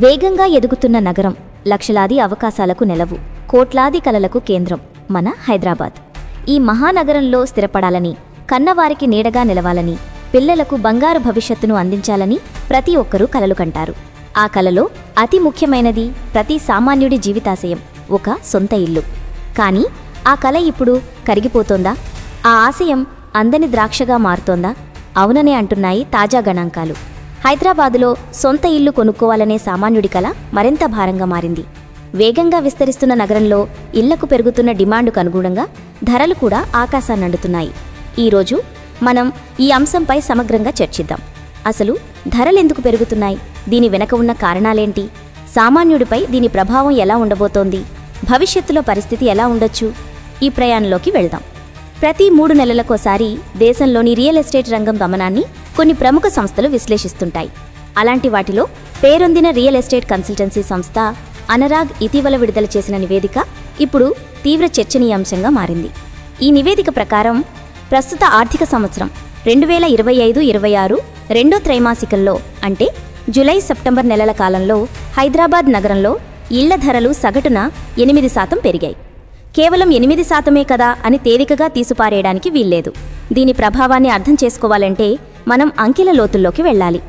వేగంగా ఎదుగుతున్న నగరం, లక్షలాది అవకాశాలకు నెలవు, కోట్లాది కలలకు కేంద్రం మన హైదరాబాద్. ఈ మహానగరంలో స్థిరపడాలని, కన్నవారికి నీడగా నిలవాలని, పిల్లలకు బంగారు భవిష్యత్తును అందించాలని ప్రతి ఒక్కరూ కలలు కంటారు. ఆ కలలో అతి ముఖ్యమైనది ప్రతి సామాన్యుడి జీవితాశయం, ఒక సొంత ఇల్లు. కానీ ఆ కల ఇప్పుడు కరిగిపోతోందా? ఆ ఆశయం అందని ద్రాక్షగా మారుతోందా? అవుననే అంటున్నాయి తాజా గణాంకాలు. హైదరాబాదులో సొంత ఇల్లు కొనుక్కోవాలనే సామాన్యుడి కల మరింత భారంగా మారింది. వేగంగా విస్తరిస్తున్న నగరంలో ఇళ్లకు పెరుగుతున్న డిమాండుకు అనుగుణంగా ధరలు కూడా ఆకాశాన్నండుతున్నాయి. ఈరోజు మనం ఈ అంశంపై సమగ్రంగా చర్చిద్దాం. అసలు ధరలెందుకు పెరుగుతున్నాయి? దీని వెనక ఉన్న కారణాలేంటి? సామాన్యుడిపై దీని ప్రభావం ఎలా ఉండబోతోంది? భవిష్యత్తులో పరిస్థితి ఎలా ఉండొచ్చు? ఈ ప్రయాణంలోకి వెళ్దాం. ప్రతి 3 నెలలకోసారి దేశంలోని రియల్ ఎస్టేట్ రంగం గమనాన్ని కొన్ని ప్రముఖ సంస్థలు విశ్లేషిస్తుంటాయి. అలాంటి వాటిలో పేరొందిన రియల్ ఎస్టేట్ కన్సల్టెన్సీ సంస్థ అనరాగ్ ఇటీవల విడుదల చేసిన నివేదిక ఇప్పుడు తీవ్ర చర్చనీయాంశంగా మారింది. ఈ నివేదిక ప్రకారం ప్రస్తుత ఆర్థిక సంవత్సరం 2025-26 రెండో త్రైమాసికంలో, అంటే జూలై సెప్టెంబర్ నెలల కాలంలో హైదరాబాద్ నగరంలో ఇళ్ల ధరలు సగటున 8% పెరిగాయి. కేవలం 8%మే కదా అని తేలికగా తీసిపారేయడానికి వీల్లేదు. దీని ప్రభావాన్ని అర్థం చేసుకోవాలంటే మనం అంకెల లోతుల్లోకి వెళ్ళాలి.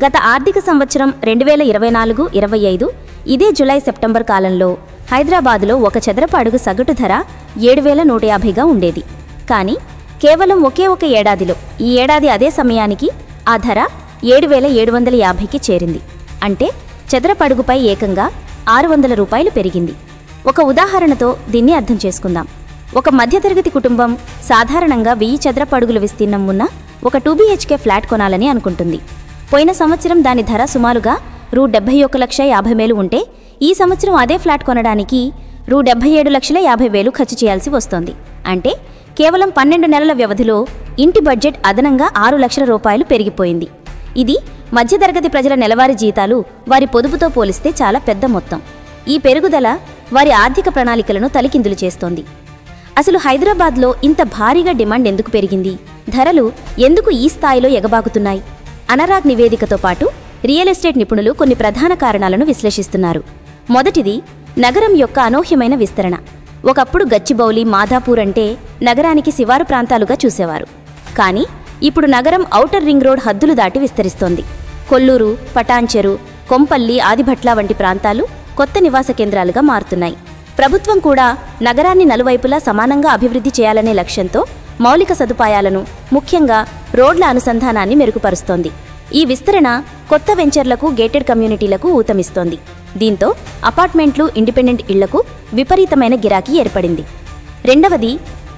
గత ఆర్థిక సంవత్సరం 2024-25 ఇదే జూలై సెప్టెంబర్ కాలంలో హైదరాబాదులో ఒక చదరపు అడుగు సగటు ధర 7,150గా ఉండేది. కానీ కేవలం ఒకే ఒక ఏడాదిలో, ఈ ఏడాది అదే సమయానికి ఆ ధర 7,750కి చేరింది. అంటే చదరపు అడుగుపై ఏకంగా 600 రూపాయలు పెరిగింది. ఒక ఉదాహరణతో దీన్ని అర్థం చేసుకుందాం. ఒక మధ్యతరగతి కుటుంబం సాధారణంగా 1000 చదరపు అడుగుల విస్తీర్ణం ఉన్న ఒక 2BHK ఫ్లాట్ కొనాలని అనుకుంటుంది. పోయిన సంవత్సరం దాని ధర సుమారుగా రూ. 71,50,000 ఉంటే ఈ సంవత్సరం అదే ఫ్లాట్ కొనడానికి రూ. 77,50,000 ఖర్చు చేయాల్సి వస్తోంది. అంటే కేవలం 12 నెలల వ్యవధిలో ఇంటి బడ్జెట్ అదనంగా 6 లక్షల రూపాయలు పెరిగిపోయింది. ఇది మధ్యతరగతి ప్రజల నెలవారీ జీతాలు, వారి పొదుపుతో పోలిస్తే చాలా పెద్ద మొత్తం. ఈ పెరుగుదల వారి ఆర్థిక ప్రణాళికలను తలకిందులు చేస్తోంది. అసలు హైదరాబాద్లో ఇంత భారీగా డిమాండ్ ఎందుకు పెరిగింది? ధరలు ఎందుకు ఈ స్థాయిలో ఎగబాకుతున్నాయి? అనరాగ్ నివేదికతో పాటు రియల్ ఎస్టేట్ నిపుణులు కొన్ని ప్రధాన కారణాలను విశ్లేషిస్తున్నారు. మొదటిది నగరం యొక్క అనూహ్యమైన విస్తరణ. ఒకప్పుడు గచ్చిబౌలి, మాధాపూర్ అంటే నగరానికి శివారు ప్రాంతాలుగా చూసేవారు. కానీ ఇప్పుడు నగరం ఔటర్ రింగ్ రోడ్ హద్దులు దాటి విస్తరిస్తోంది. కొల్లూరు, పటాన్చెరు, కొంపల్లి, ఆదిభట్ల వంటి ప్రాంతాలు కొత్త నివాస కేంద్రాలుగా మారుతున్నాయి. ప్రభుత్వం కూడా నగరాన్ని నలువైపులా సమానంగా అభివృద్ధి చేయాలనే లక్ష్యంతో మౌలిక సదుపాయాలను, ముఖ్యంగా రోడ్ల అనుసంధానాన్ని మెరుగుపరుస్తోంది. ఈ విస్తరణ కొత్త వెంచర్లకు, గేటెడ్ కమ్యూనిటీలకు ఊతమిస్తోంది. దీంతో అపార్ట్మెంట్లు, ఇండిపెండెంట్ ఇళ్లకు విపరీతమైన గిరాకీ ఏర్పడింది. రెండవది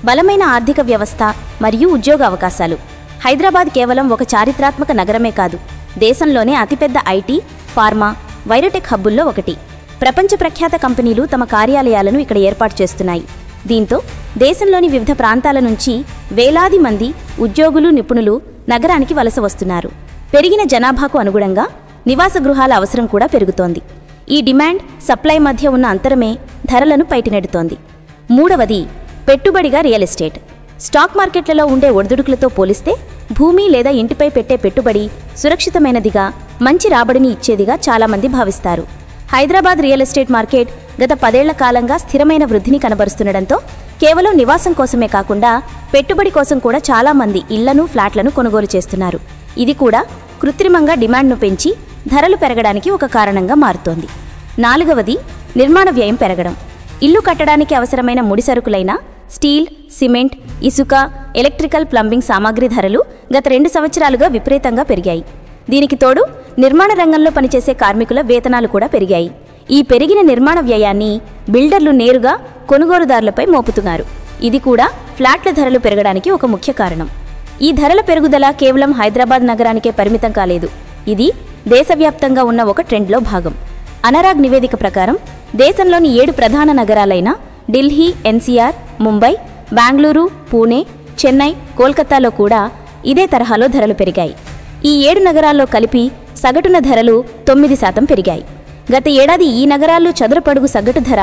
బలమైన ఆర్థిక వ్యవస్థ మరియు ఉద్యోగ అవకాశాలు. హైదరాబాద్ కేవలం ఒక చారిత్రాత్మక నగరమే కాదు, దేశంలోనే అతిపెద్ద ఐటీ, ఫార్మా, వైరోటెక్ హబ్బుల్లో ఒకటి. ప్రపంచ ప్రఖ్యాత కంపెనీలు తమ కార్యాలయాలను ఇక్కడ ఏర్పాటు చేస్తున్నాయి. దీంతో దేశంలోని వివిధ ప్రాంతాల నుంచి వేలాది మంది ఉద్యోగులు, నిపుణులు నగరానికి వలస వస్తున్నారు. పెరిగిన జనాభాకు అనుగుణంగా నివాస గృహాల అవసరం కూడా పెరుగుతోంది. ఈ డిమాండ్, సప్లై మధ్య ఉన్న అంతరమే ధరలను పైటినెడుతోంది. మూడవది పెట్టుబడిగా రియల్ ఎస్టేట్. స్టాక్ మార్కెట్లలో ఉండే ఒడిదుడుకులతో పోలిస్తే భూమి లేదా ఇంటిపై పెట్టే పెట్టుబడి సురక్షితమైనదిగా, మంచి రాబడిని ఇచ్చేదిగా చాలామంది భావిస్తారు. హైదరాబాద్ రియల్ ఎస్టేట్ మార్కెట్ గత 10 ఏళ్ల కాలంగా స్థిరమైన వృద్ధిని కనబరుస్తుండటంతో కేవలం నివాసం కోసమే కాకుండా పెట్టుబడి కోసం కూడా చాలామంది ఇళ్లను, ఫ్లాట్లను కొనుగోలు చేస్తున్నారు. ఇది కూడా కృత్రిమంగా డిమాండ్ను పెంచి ధరలు పెరగడానికి ఒక కారణంగా మారుతోంది. నాలుగవది నిర్మాణ వ్యయం పెరగడం. ఇల్లు కట్టడానికి అవసరమైన ముడిసరుకులైన స్టీల్, సిమెంట్, ఇసుక, ఎలక్ట్రికల్, ప్లంబింగ్ సామాగ్రి ధరలు గత 2 సంవత్సరాలుగా విపరీతంగా పెరిగాయి. దీనికి తోడు నిర్మాణ రంగంలో పనిచేసే కార్మికుల వేతనాలు కూడా పెరిగాయి. ఈ పెరిగిన నిర్మాణ వ్యయాన్ని బిల్డర్లు నేరుగా కొనుగోలుదారులపై మోపుతున్నారు. ఇది కూడా ఫ్లాట్ల ధరలు పెరగడానికి ఒక ముఖ్య కారణం. ఈ ధరల పెరుగుదల కేవలం హైదరాబాద్ నగరానికే పరిమితం కాలేదు. ఇది దేశవ్యాప్తంగా ఉన్న ఒక ట్రెండ్లో భాగం. అనరాగ్ నివేదిక ప్రకారం దేశంలోని 7 ప్రధాన నగరాలైన ఢిల్లీ, ఎన్సీఆర్, ముంబై, బెంగళూరు, పూణే, చెన్నై, కోల్కతాలో కూడా ఇదే తరహాలో ధరలు పెరిగాయి. ఈ 7 నగరాల్లో కలిపి సగటున ధరలు 9% పెరిగాయి. గత ఏడాది ఈ నగరాల్లో చదరపడుగు సగటు ధర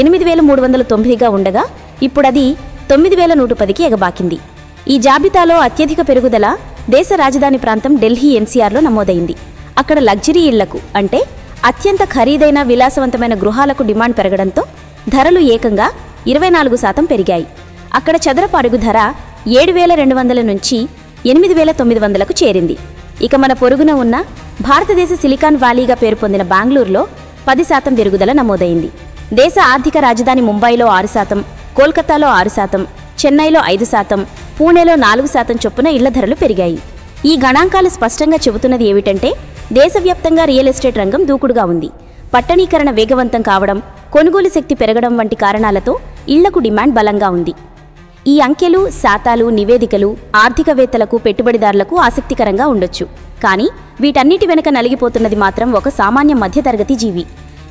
8,390గా ఉండగా ఇప్పుడది 9,110కి ఎగబాకింది. ఈ జాబితాలో అత్యధిక పెరుగుదల దేశ రాజధాని ప్రాంతం ఢిల్లీ, ఎన్సీఆర్లో నమోదైంది. అక్కడ లగ్జరీ ఇళ్లకు, అంటే అత్యంత ఖరీదైన విలాసవంతమైన గృహాలకు డిమాండ్ పెరగడంతో ధరలు ఏకంగా 24% పెరిగాయి. అక్కడ చదరపు అడుగు ధర 7,200 నుంచి 8,900కు చేరింది. ఇక మన పొరుగున ఉన్న భారతదేశ సిలికాన్ వ్యాలీగా పేరు పొందిన బెంగళూరులో 10% పెరుగుదల నమోదైంది. దేశ ఆర్థిక రాజధాని ముంబైలో 6%, కోల్కతాలో 6%, చెన్నైలో 5%, పూణేలో 4% చొప్పున ఇళ్ల ధరలు పెరిగాయి. ఈ గణాంకాలు స్పష్టంగా చెబుతున్నది ఏమిటంటే దేశవ్యాప్తంగా రియల్ ఎస్టేట్ రంగం దూకుడుగా ఉంది. పట్టణీకరణ వేగవంతం కావడం, కొనుగోలు శక్తి పెరగడం వంటి కారణాలతో ఇళ్లకు డిమాండ్ బలంగా ఉంది. ఈ అంకెలు, శాతాలు, నివేదికలు ఆర్థికవేత్తలకు, పెట్టుబడిదారులకు ఆసక్తికరంగా ఉండొచ్చు. కానీ వీటన్నిటి వెనుక నలిగిపోతున్నది మాత్రం ఒక సామాన్య మధ్యతరగతి జీవి.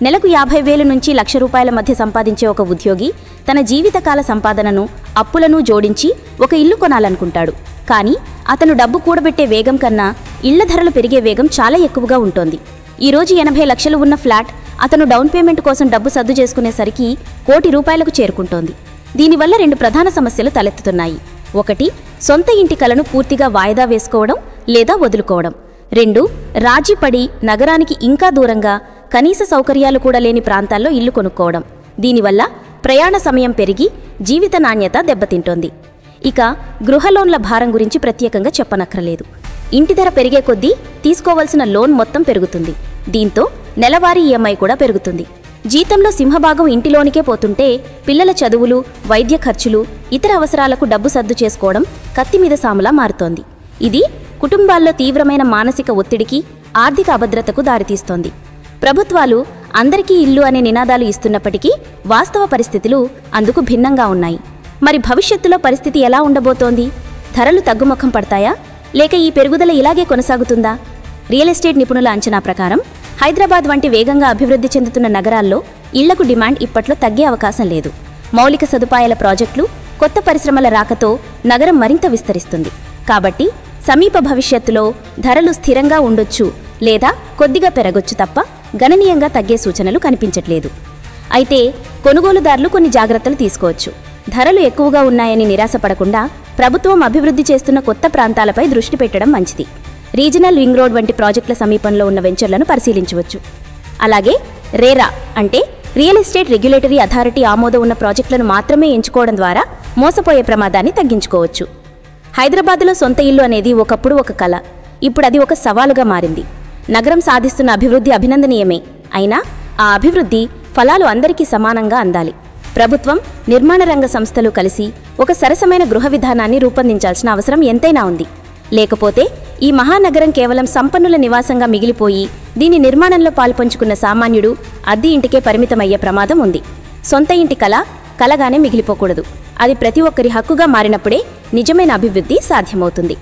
నెలకు 50,000 నుంచి ₹1,00,000 మధ్య సంపాదించే ఒక ఉద్యోగి తన జీవితకాల సంపాదనను, అప్పులను జోడించి ఒక ఇల్లు కొనాలనుకుంటాడు. కానీ అతను డబ్బు కూడబెట్టే వేగం కన్నా ఇళ్ల ధరలు పెరిగే వేగం చాలా ఎక్కువగా ఉంటుంది. ఈరోజు 80 లక్షలు ఉన్న ఫ్లాట్ అతను డౌన్ పేమెంట్ కోసం డబ్బు సర్దు చేసుకునేసరికి ₹1,00,00,000 చేరుకుంటోంది. దీనివల్ల 2 ప్రధాన సమస్యలు తలెత్తుతున్నాయి. 1, సొంత ఇంటి కలను పూర్తిగా వాయిదా వేసుకోవడం లేదా వదులుకోవడం. 2, రాజీపడి నగరానికి ఇంకా దూరంగా, కనీస సౌకర్యాలు కూడా లేని ప్రాంతాల్లో ఇల్లు కొనుక్కోవడం. దీనివల్ల ప్రయాణ సమయం పెరిగి జీవిత నాణ్యత దెబ్బతింటోంది. ఇక గృహలోన్ల భారం గురించి ప్రత్యేకంగా చెప్పనక్కర్లేదు. ఇంటి ధర పెరిగే కొద్దీ తీసుకోవాల్సిన లోన్ మొత్తం పెరుగుతుంది. దీంతో నెలవారీ ఈఎంఐ కూడా పెరుగుతుంది. జీతంలో సింహభాగం ఇంటిలోనికే పోతుంటే పిల్లల చదువులు, వైద్య ఖర్చులు, ఇతర అవసరాలకు డబ్బు సర్దు చేసుకోవడం కత్తిమీద సాములా మారుతోంది. ఇది కుటుంబాల్లో తీవ్రమైన మానసిక ఒత్తిడికి, ఆర్థిక అభద్రతకు దారితీస్తోంది. ప్రభుత్వాలు అందరికీ ఇల్లు అనే నినాదాలు ఇస్తున్నప్పటికీ వాస్తవ పరిస్థితులు అందుకు భిన్నంగా ఉన్నాయి. మరి భవిష్యత్తులో పరిస్థితి ఎలా ఉండబోతోంది? ధరలు తగ్గుముఖం పడతాయా, లేక ఈ పెరుగుదల ఇలాగే కొనసాగుతుందా? రియల్ ఎస్టేట్ నిపుణుల అంచనా ప్రకారం హైదరాబాద్ వంటి వేగంగా అభివృద్ధి చెందుతున్న నగరాల్లో ఇళ్లకు డిమాండ్ ఇప్పట్లో తగ్గే అవకాశం లేదు. మౌలిక సదుపాయాల ప్రాజెక్టులు, కొత్త పరిశ్రమల రాకతో నగరం మరింత విస్తరిస్తుంది. కాబట్టి సమీప భవిష్యత్తులో ధరలు స్థిరంగా ఉండొచ్చు లేదా కొద్దిగా పెరగొచ్చు తప్ప గణనీయంగా తగ్గే సూచనలు కనిపించట్లేదు. అయితే కొనుగోలుదారులు కొన్ని జాగ్రత్తలు తీసుకోవచ్చు. ధరలు ఎక్కువగా ఉన్నాయని నిరాశపడకుండా ప్రభుత్వం అభివృద్ధి చేస్తున్న కొత్త ప్రాంతాలపై దృష్టి పెట్టడం మంచిది. రీజనల్ రింగ్ రోడ్ వంటి ప్రాజెక్టుల సమీపంలో ఉన్న వెంచర్లను పరిశీలించవచ్చు. అలాగే రేరా అంటే రియల్ ఎస్టేట్ రెగ్యులేటరీ అథారిటీ ఆమోదం ఉన్న ప్రాజెక్టులను మాత్రమే ఎంచుకోవడం ద్వారా మోసపోయే ప్రమాదాన్ని తగ్గించుకోవచ్చు. హైదరాబాద్లో సొంత ఇల్లు అనేది ఒకప్పుడు ఒక కళ, ఇప్పుడు అది ఒక సవాలుగా మారింది. నగరం సాధిస్తున్న అభివృద్ధి అభినందనీయమే, అయినా ఆ అభివృద్ధి ఫలాలు అందరికీ సమానంగా అందాలి. ప్రభుత్వం, నిర్మాణ రంగ సంస్థలు కలిసి ఒక సరసమైన గృహ విధానాన్ని రూపొందించాల్సిన అవసరం ఎంతైనా ఉంది. లేకపోతే ఈ మహానగరం కేవలం సంపన్నుల నివాసంగా మిగిలిపోయి దీని నిర్మాణంలో పాల్పంచుకున్న సామాన్యుడు అద్దె ఇంటికే పరిమితమయ్యే ప్రమాదం ఉంది. సొంత ఇంటి కళ కలగానే మిగిలిపోకూడదు. అది ప్రతి ఒక్కరి హక్కుగా మారినప్పుడే నిజమైన అభివృద్ధి సాధ్యమవుతుంది.